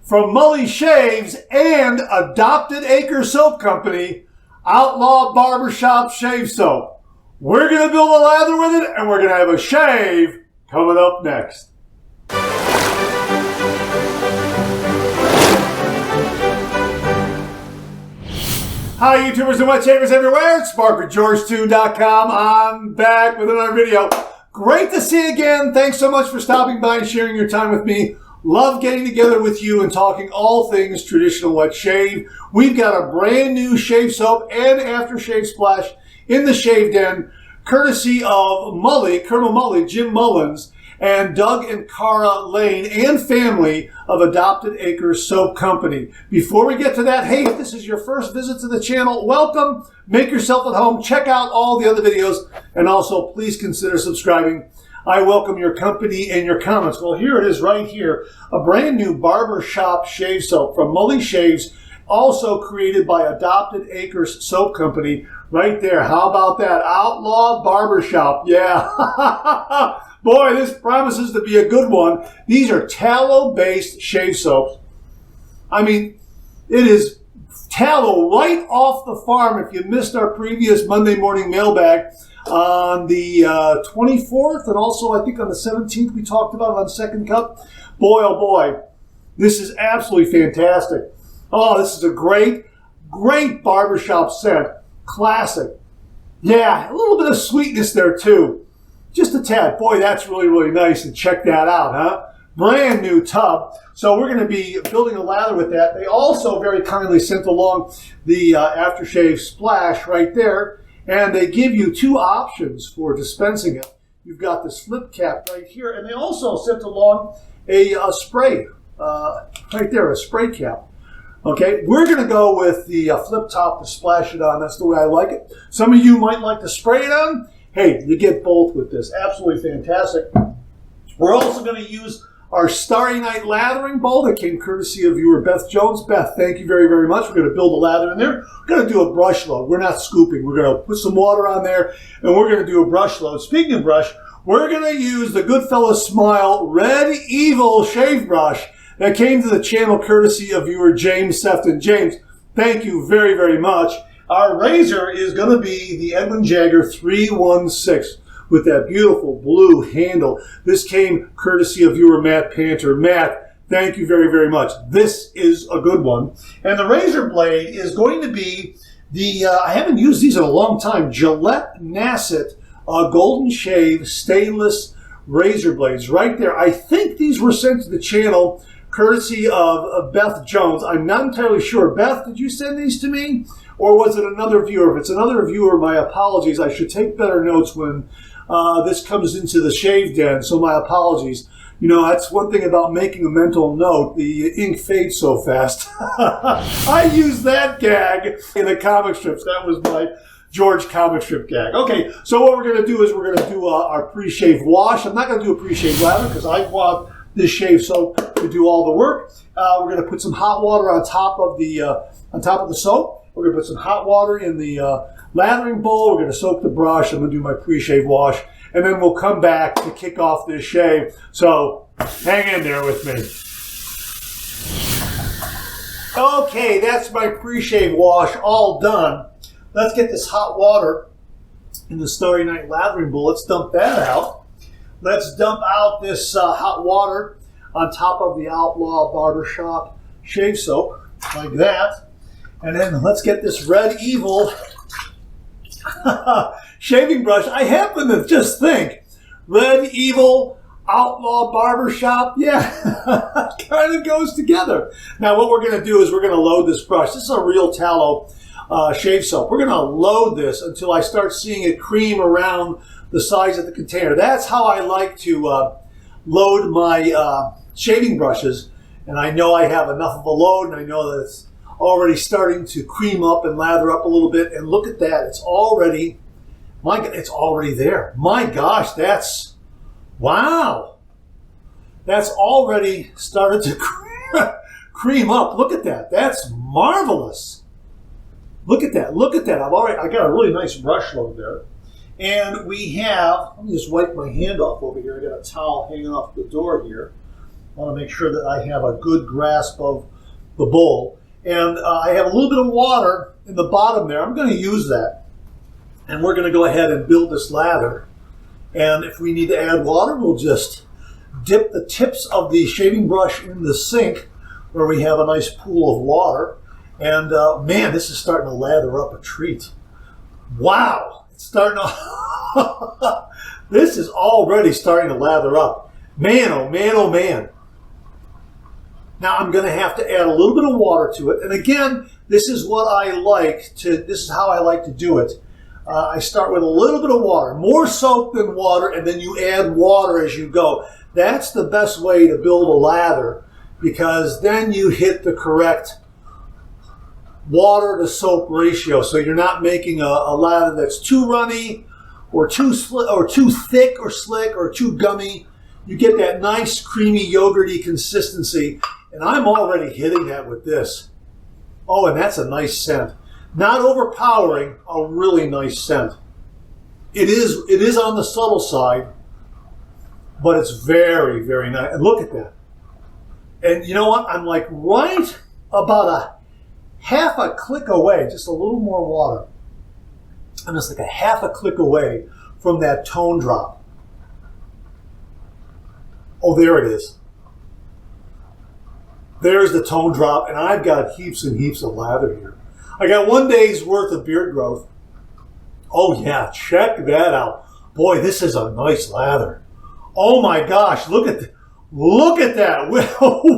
from Mully Shaves and Adopted Acre Soap Company, Outlaw Barbershop Shave Soap. We're going to build a lather with it, and we're going to have a shave coming up next. Hi YouTubers and wet shavers everywhere, it's Mark with GeorgeTune.com. I'm back with another video. Great to see you again. Thanks so much for stopping by and sharing your time with me. Love getting together with you and talking all things traditional wet shave. We've got a brand new shave soap and aftershave splash in the Shave Den, courtesy of Mully, Colonel Mully, Jim Mullins, and Doug and Cara Lane and family of Adopted Acre Soap Company. Before we get to that, hey, if this is your first visit to the channel, welcome. Make yourself at home. Check out all the other videos, and also please consider subscribing. I welcome your company and your comments. Well, here it is right here, a brand new barbershop shave soap from Mully Shaves, also created by Adopted Acres Soap Company. Right there. How about that? Outlaw Barbershop. Yeah. Boy, this promises to be a good one. These are tallow-based shave soaps. I mean, it is tallow right off the farm. If you missed our previous Monday morning mailbag on the 24th, and also I think on the 17th we talked about it on Second Cup. Boy, oh boy, this is absolutely fantastic. Oh, this is a great, great barbershop scent. Classic. Yeah, a little bit of sweetness there too. Just a tad. Boy, that's really, really nice. And check that out, huh? Brand new tub. So we're going to be building a lather with that. They also very kindly sent along the aftershave splash right there. And they give you two options for dispensing it. You've got this flip cap right here. And they also sent along a spray right there, a spray cap. Okay, we're going to go with the flip top to splash it on. That's the way I like it. Some of you might like to spray it on. Hey, you get both with this. Absolutely fantastic. We're also going to use our Starry Night lathering bowl that came courtesy of viewer Beth Jones. Beth, thank you very, very much. We're going to build a lather in there. We're going to do a brush load. We're not scooping. We're going to put some water on there, and we're going to do a brush load. Speaking of brush, we're going to use the Goodfellas Smile Red Evil shave brush that came to the channel courtesy of viewer James Sefton. James, thank you very, very much. Our razor is going to be the Edwin Jagger 316 with that beautiful blue handle. This came courtesy of viewer Matt Panter. Matt, thank you very, very much. This is a good one. And the razor blade is going to be the, I haven't used these in a long time, Gillette Nasset Golden Shave Stainless Razor Blades. Right there. I think these were sent to the channel courtesy of Beth Jones. I'm not entirely sure. Beth, did you send these to me? Or was it another viewer? If it's another viewer, my apologies. I should take better notes when this comes into the Shave Den, so my apologies. You know, that's one thing about making a mental note. The ink fades so fast. I used that gag in the comic strips. That was my George comic strip gag. Okay, so what we're going to do is we're going to do our pre-shave wash. I'm not going to do a pre-shave lather because I want this shave soap to do all the work. We're going to put some hot water on top of the soap. We're going to put some hot water in the lathering bowl. We're going to soak the brush. I'm going to do my pre-shave wash, and then we'll come back to kick off this shave. So hang in there with me. Okay, that's my pre-shave wash all done. Let's get this hot water in the Starry Night lathering bowl. Let's dump that out. Let's dump out this hot water on top of the Outlaw Barbershop shave soap, like that. And then let's get this Red Evil shaving brush. I happen to just think, Red Evil Outlaw Barbershop, yeah, kind of goes together. Now what we're going to do is we're going to load this brush. This is a real tallow shave soap. We're going to load this until I start seeing it cream around the size of the container. That's how I like to load my shaving brushes. And I know I have enough of a load, and I know that it's already starting to cream up and lather up a little bit. And look at that. It's already, it's already there. My gosh, that's, wow. That's already started to cream up. Look at that. That's marvelous. Look at that. Look at that. I got a really nice brush load there. And we have, let me just wipe my hand off over here. I got a towel hanging off the door here. want to make sure that I have a good grasp of the bowl. And I have a little bit of water in the bottom there. I'm going to use that. And we're going to go ahead and build this lather. And if we need to add water, we'll just dip the tips of the shaving brush in the sink where we have a nice pool of water. And man, this is starting to lather up a treat. Wow, it's starting to, this is already starting to lather up. Man, oh man, oh man. Now I'm going to have to add a little bit of water to it. And again, this is what I like to, this is how I like to do it. I start with a little bit of water, more soap than water, and then you add water as you go. That's the best way to build a lather, because then you hit the correct water to soap ratio. So you're not making a lather that's too runny or too thick or slick or too gummy. You get that nice creamy yogurty consistency, and I'm already hitting that with this. Oh, and that's a nice scent. Not overpowering, a really nice scent. It is on the subtle side, but it's very, very nice. And look at that. And you know what? I'm like right about a half a click away, just a little more water. I'm just like a half a click away from that tone drop. Oh, there it is. There's the tone drop, and I've got heaps and heaps of lather here. I got 1 day's worth of beard growth. Oh yeah, check that out. Boy, this is a nice lather. Oh my gosh, look at that.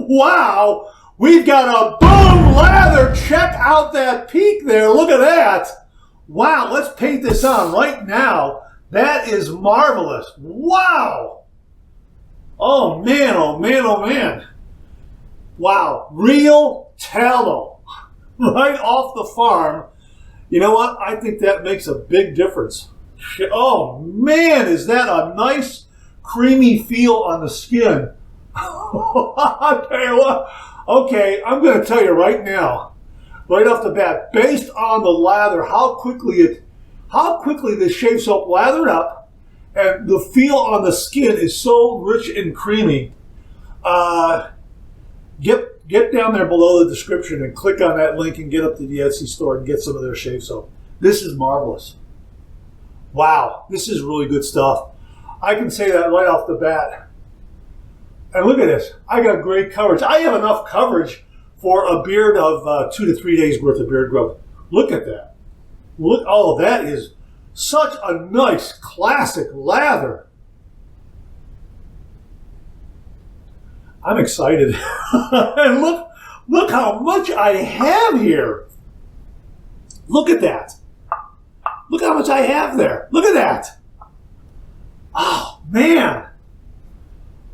Wow, we've got a boom lather. Check out that peak there. Look at that. Wow, let's paint this on right now. That is marvelous. Wow. Oh man, oh man, oh man. Wow, real tallow. Right off the farm. You know what? I think that makes a big difference. Oh man, is that a nice creamy feel on the skin. I'll tell you what. Okay, I'm going to tell you right now, right off the bat, based on the lather, how quickly the shave soap lathered up, and the feel on the skin is so rich and creamy. Get down there below the description and click on that link and get up to the Etsy store and get some of their shave soap. This is marvelous. Wow, this is really good stuff. I can say that right off the bat. And look at this. I got great coverage. I have enough coverage for a beard of 2 to 3 days worth of beard growth. Look at that. Look, oh, that is such a nice classic lather. I'm excited. And look how much I have here. Look at that. Look how much I have there. Look at that. Oh, man.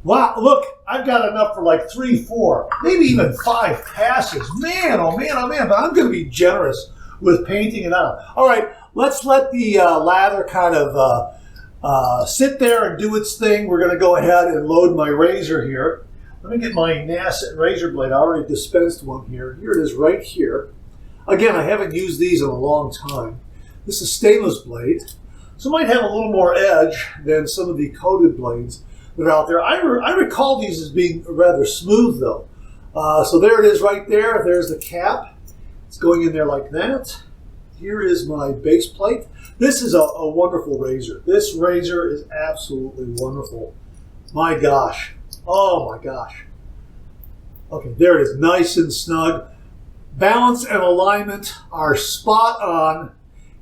Wow, look, I've got enough for like 3, 4, maybe even 5 passes. Man, oh man, oh man, but I'm going to be generous with painting it on. All right, let's let the lather kind of sit there and do its thing. We're going to go ahead and load my razor here. Let me get my Nasset razor blade. I already dispensed one here. Here it is right here. Again, I haven't used these in a long time. This is stainless blade, so it might have a little more edge than some of the coated blades that are out there. I recall these as being rather smooth though. So there it is right there. There's the cap. It's going in there like that. Here is my base plate. This is a wonderful razor. This razor is absolutely wonderful. My gosh. Oh my gosh. Okay, there it is, nice and snug. Balance and alignment are spot on.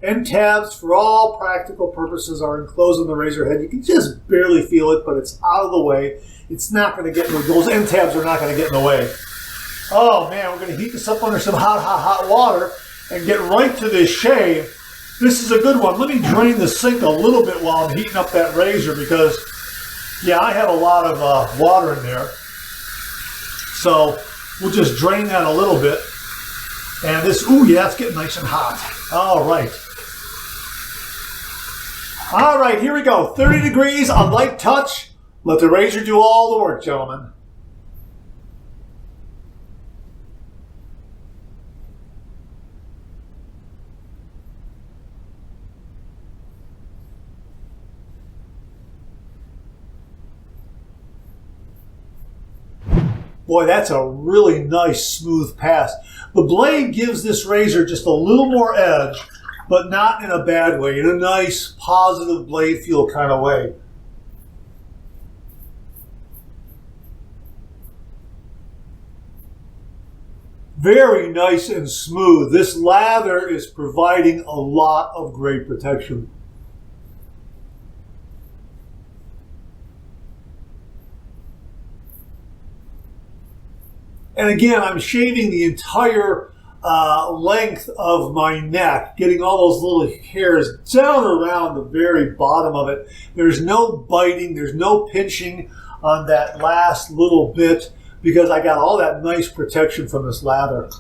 End tabs, for all practical purposes, are enclosed on the razor head. You can just barely feel it, but it's out of the way. It's not going to get in the, those end tabs are not going to get in the way. Oh man, we're going to heat this up under some hot water and get right to this shave. This is a good one. Let me drain the sink a little bit while I'm heating up that razor because, yeah, I have a lot of water in there. So we'll just drain that a little bit. And this, ooh, yeah, it's getting nice and hot. All right. All right, here we go. 30 degrees, a light touch. Let the razor do all the work, gentlemen. Boy, that's a really nice smooth pass. The blade gives this razor just a little more edge, but not in a bad way, in a nice, positive blade feel kind of way. Very nice and smooth. This lather is providing a lot of great protection. And again, I'm shaving the entire length of my neck, getting all those little hairs down around the very bottom of it. There's no biting, there's no pinching on that last little bit because I got all that nice protection from this lather.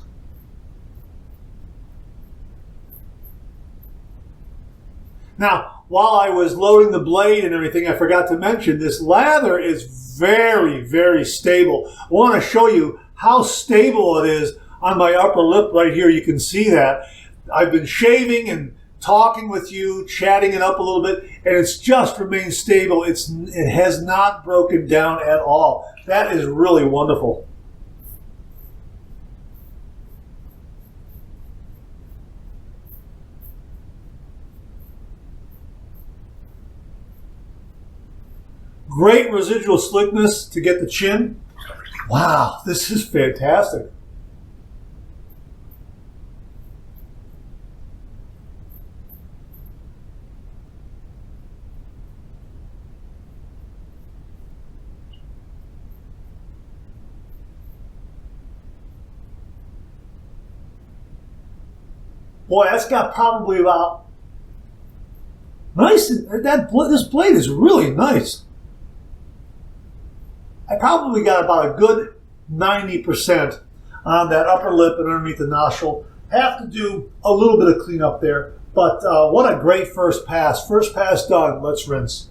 Now, while I was loading the blade and everything, I forgot to mention this lather is very, very stable. I want to show you how stable it is on my upper lip right here. You can see that. I've been shaving and talking with you, chatting it up a little bit, and it's just remained stable. It has not broken down at all. That is really wonderful. Great residual slickness to get the chin. Wow, this is fantastic. Boy, that's got probably about nice. This blade is really nice. I probably got about a good 90% on that upper lip and underneath the nostril. Have to do a little bit of cleanup there, but what a great first pass. First pass done. Let's rinse.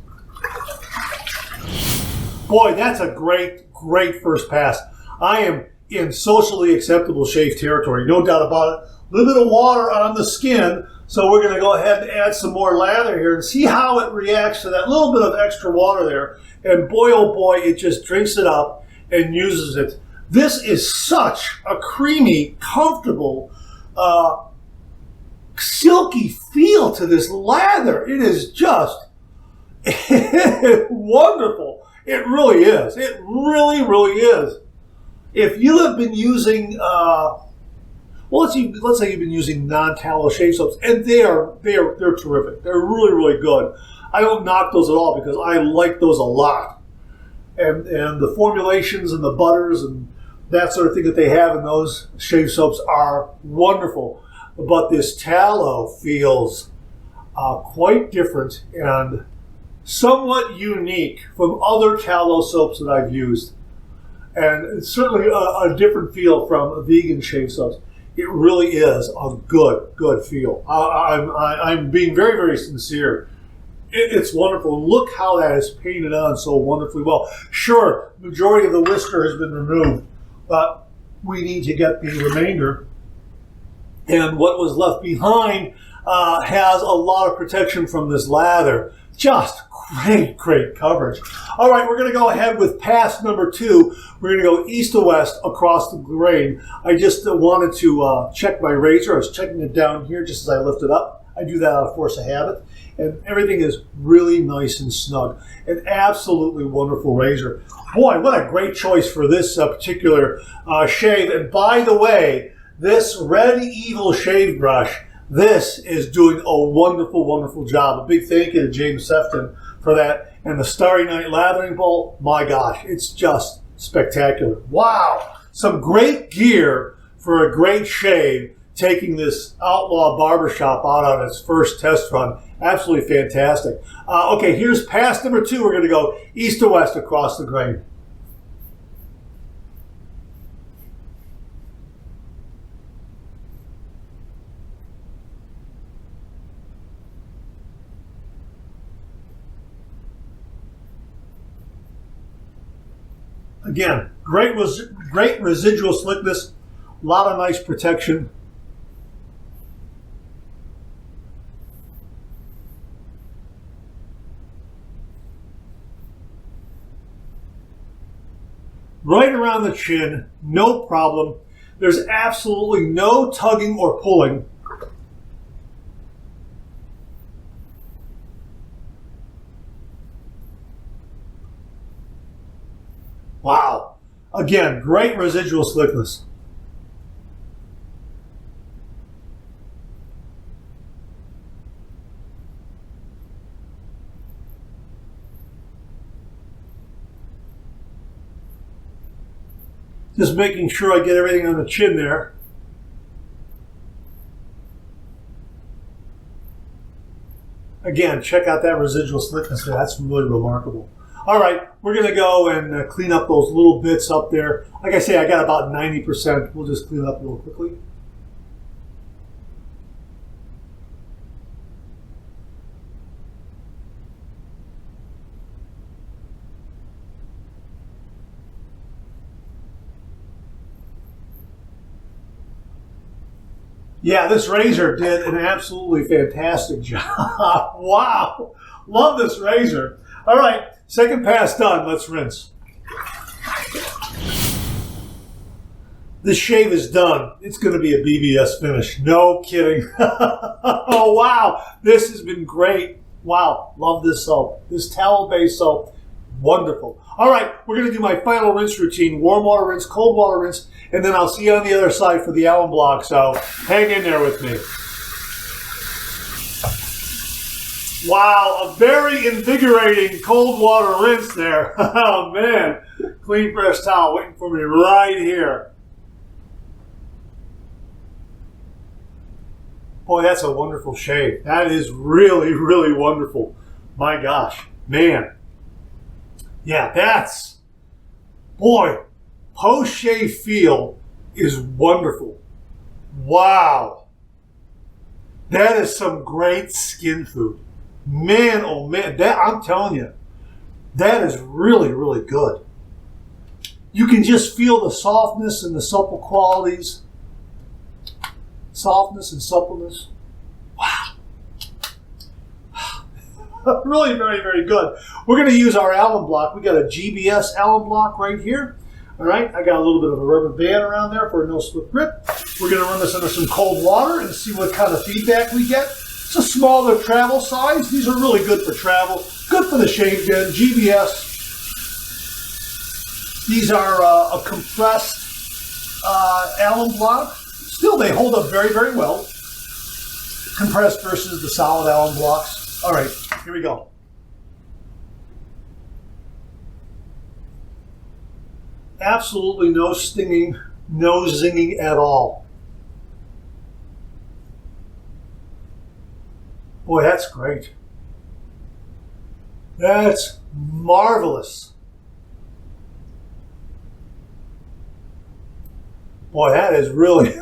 Boy, that's a great, great first pass. I am in socially acceptable shave territory, no doubt about it. A little bit of water on the skin, so we're going to go ahead and add some more lather here and see how it reacts to that little bit of extra water there. And boy, oh boy, it just drinks it up and uses it. This is such a creamy, comfortable, silky feel to this lather. It is just wonderful. It really is. It really, really is. If you have been using, well, let's say you've been using non-tallow shave soaps, and they're terrific. They're really, really good. I don't knock those at all because I like those a lot. And the formulations and the butters and that sort of thing that they have in those shave soaps are wonderful. But this tallow feels quite different and somewhat unique from other tallow soaps that I've used. And it's certainly a different feel from vegan shave soaps. It really is a good feel. I'm being very, very sincere. It's wonderful. Look how that is painted on so wonderfully well. Sure, majority of the whisker has been removed, but we need to get the remainder. And what was left behind has a lot of protection from this lather. Just great, great coverage. All right, we're going to go ahead with pass number 2. We're going to go east to west across the grain. I just wanted to check my razor. I was checking it down here just as I lift it up. I do that out of force of habit. And everything is really nice and snug. An absolutely wonderful razor. Boy, what a great choice for this particular shave. And by the way, this Red Evil shave brush, this is doing a wonderful, wonderful job. A big thank you to James Sefton for that. And the Starry Night Lathering Bowl, my gosh, it's just spectacular. Wow, some great gear for a great shave, taking this Outlaw Barbershop out on its first test run. Absolutely fantastic. Okay, here's pass number 2. We're going to go east to west across the grain. Again, great residual slickness, a lot of nice protection. right around the chin, no problem. There's absolutely no tugging or pulling. Wow. Again, great residual slickness. Just making sure I get everything on the chin there. Again, check out that residual slickness there. That's really remarkable. All right, we're going to go and clean up those little bits up there. Like I say, I got about 90%. We'll just clean it up real quickly. Yeah, this razor did an absolutely fantastic job. Wow, love this razor. All right, second pass done. Let's rinse. This shave is done. It's going to be a BBS finish. No kidding. Oh, wow, this has been great. Wow, love this soap. This towel-based soap, wonderful. All right, we're going to do my final rinse routine. Warm water rinse, cold water rinse, and then I'll see you on the other side for the alum block, so hang in there with me. Wow, a very invigorating cold water rinse there. Oh, man. Clean, fresh towel waiting for me right here. Boy, that's a wonderful shave. That is really, really wonderful. My gosh, man. Yeah, that's, boy, post-shave feel is wonderful. Wow. That is some great skin food. Man, oh man, that, I'm telling you, that is really, really good. You can just feel the softness and the supple qualities. Softness and suppleness. Wow. Really very, very good. We're going to use our alum block. We got a GBS alum block right here. All right, I got a little bit of a rubber band around there for a no-slip grip. We're going to run this under some cold water and see what kind of feedback we get. It's a smaller travel size. These are really good for travel. Good for the shave den. GBS. These are a compressed alum block. Still, they hold up very, very well. Compressed versus the solid alum blocks. All right, here we go. Absolutely no stinging, no zinging at all. Boy, that's great. That's marvelous. Boy, that is really,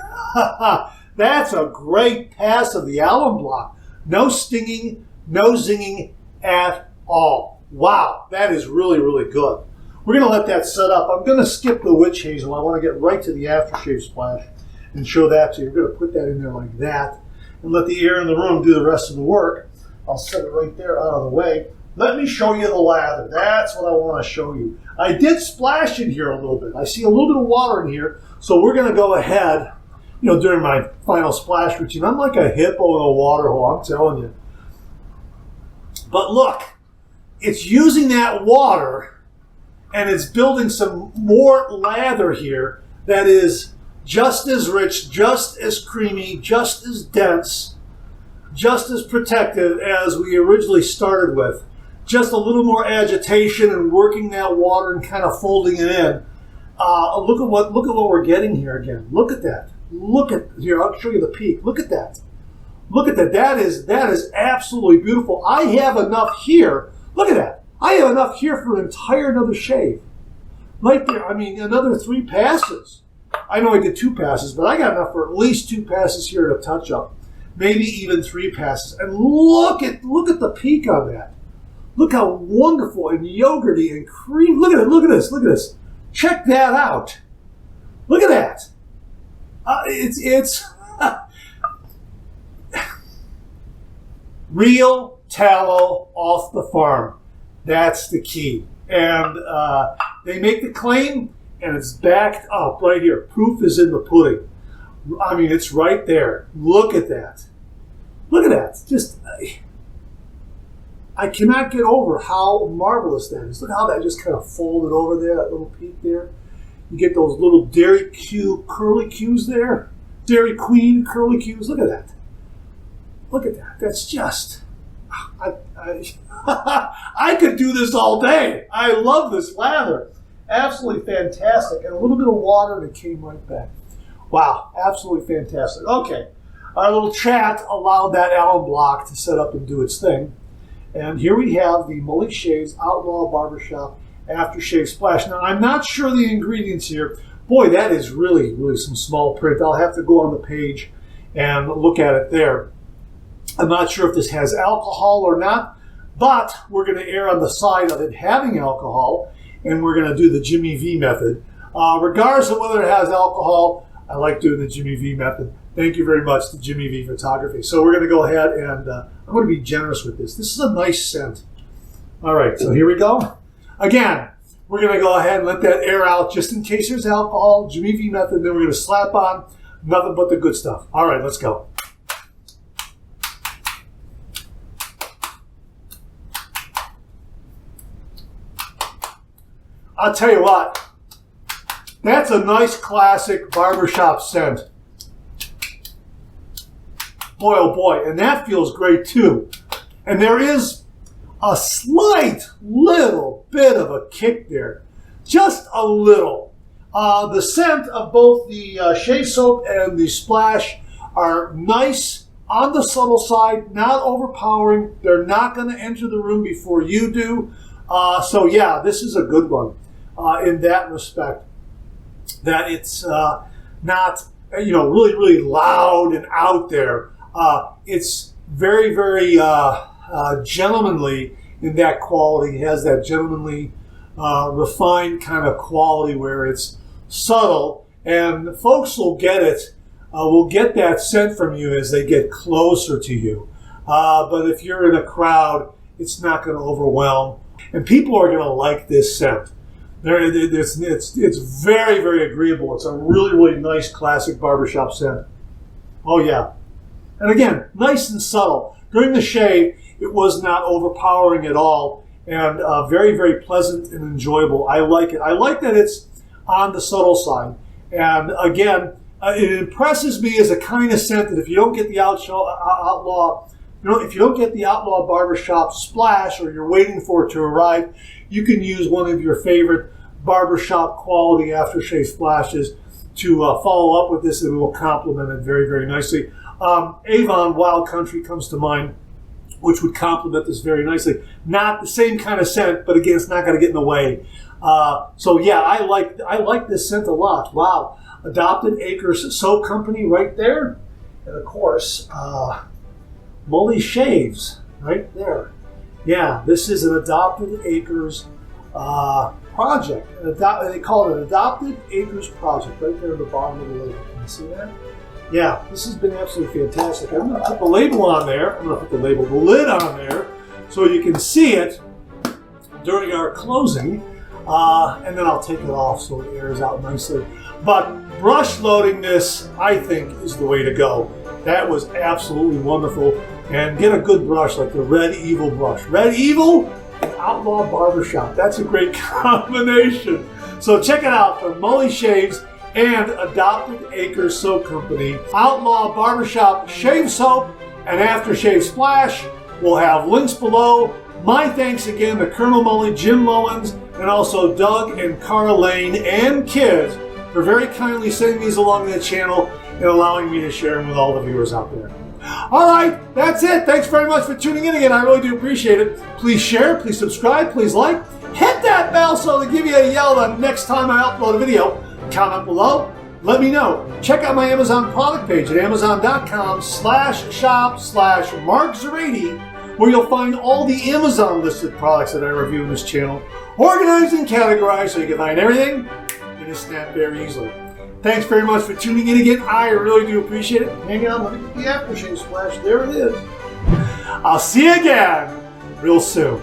that's a great pass of the alum block. No stinging, no zinging at all. Wow, that is really, really good. We're going to let that set up. I'm going to skip the witch hazel. I want to get right to the aftershave splash and show that to you. We're going to put that in there like that and let the air in the room do the rest of the work. I'll set it right there out of the way. Let me show you the lather. That's what I want to show you. I did splash in here a little bit. I see a little bit of water in here, so we're going to go ahead, you know, during my final splash routine. I'm like a hippo in a water hole, I'm telling you. But look, it's using that water and it's building some more lather here that is just as rich, just as creamy, just as dense, just as protective as we originally started with. Just a little more agitation and working that water and kind of folding it in. Look at what we're getting here again. Look at that. Look at here. I'll show you the peak. Look at that. Look at that. That is absolutely beautiful. I have enough here. Look at that. I have enough here for an entire another shave. Right there. I mean, another 3 passes. I know I did 2 passes, but I got enough for at least 2 passes here to touch up. Maybe even 3 passes. And look at the peak on that. Look how wonderful and yogurty and creamy. Look at it. Look at this. Look at this. Check that out. Look at that. It's real tallow off the farm. That's the key. And they make the claim, and it's backed up right here. Proof is in the pudding. I mean, it's right there. Look at that. Look at that. Just, I cannot get over how marvelous that is. Look how that just kind of folded over there, that little peak there. You get those little Dairy Q curly Qs there. Dairy Queen curly Qs. Look at that. Look at that. That's just, I could do this all day. I love this lather. Absolutely fantastic. And a little bit of water and it came right back. Wow, absolutely fantastic. Okay, our little chat allowed that alum block to set up and do its thing. And here we have the Mully Shaves Outlaw Barbershop Aftershave Splash. Now, I'm not sure the ingredients here. Boy, that is really, really some small print. I'll have to go on the page and look at it there. I'm not sure if this has alcohol or not, but we're going to err on the side of it having alcohol, and we're going to do the Jimmy V method. Regardless of whether it has alcohol, I like doing the Jimmy V method. Thank you very much to Jimmy V Photography. So we're going to go ahead and I'm going to be generous with this. This is a nice scent. All right, so here we go. Again, we're going to go ahead and let that air out just in case there's alcohol, Jimmy V method, then we're going to slap on nothing but the good stuff. All right, let's go. I'll tell you what, that's a nice classic barbershop scent. Boy, oh boy, and that feels great too. And there is a slight little bit of a kick there, just a little. The scent of both the shave soap and the splash are nice on the subtle side, not overpowering. They're not going to enter the room before you do. So yeah, this is a good one in that respect. That it's not, really, really loud and out there. It's very, very gentlemanly in that quality. It has that gentlemanly, refined kind of quality where it's subtle, and folks will get it, will get that scent from you as they get closer to you. But if you're in a crowd, it's not going to overwhelm, and people are going to like this scent. It's very, very agreeable. It's a really, really nice classic barbershop scent. Oh yeah. And again, nice and subtle. During the shave, it was not overpowering at all, and very, very pleasant and enjoyable. I like it. I like that it's on the subtle side. And again, it impresses me as a kind of scent that if you don't get the Outlaw, if you don't get the Outlaw Barbershop Splash, or you're waiting for it to arrive, you can use one of your favorite barbershop quality aftershave splashes to follow up with this, and it will complement it very, very nicely. Avon Wild Country comes to mind, which would complement this very nicely. Not the same kind of scent, but again, it's not going to get in the way. So yeah, I like this scent a lot. Wow. Adopted Acres Soap Company right there. And of course, Mully Shaves right there. Yeah, this is an Adopted Acres project. They call it an Adopted Acres project right there at the bottom of the label. Can you see that? Yeah, this has been absolutely fantastic. I'm going to put the label on there. I'm going to put the lid on there, so you can see it during our closing, and then I'll take it off so it airs out nicely. But brush loading this, I think, is the way to go. That was absolutely wonderful. And get a good brush like the Red Evil brush. Red Evil and Outlaw Barbershop. That's a great combination. So check it out for Mully Shaves and Adopted Acres Soap Company. Outlaw Barbershop Shave Soap and Aftershave Splash. We'll have links below. My thanks again to Colonel Mully, Jim Mullins, and also Doug and Carl Lane and kids for very kindly sending these along the channel and allowing me to share them with all the viewers out there. All right, that's it. Thanks very much for tuning in again. I really do appreciate it. Please share, please subscribe, please like. Hit that bell so to give you a yell the next time I upload a video. Comment below. Let me know. Check out my Amazon product page at amazon.com/shop/MarkZerati, where you'll find all the Amazon listed products that I review in this channel, organized and categorized so you can find everything in a snap very easily. Thanks very much for tuning in again. I really do appreciate it. Hang on, let me get the aftershave splash. There it is. I'll see you again real soon.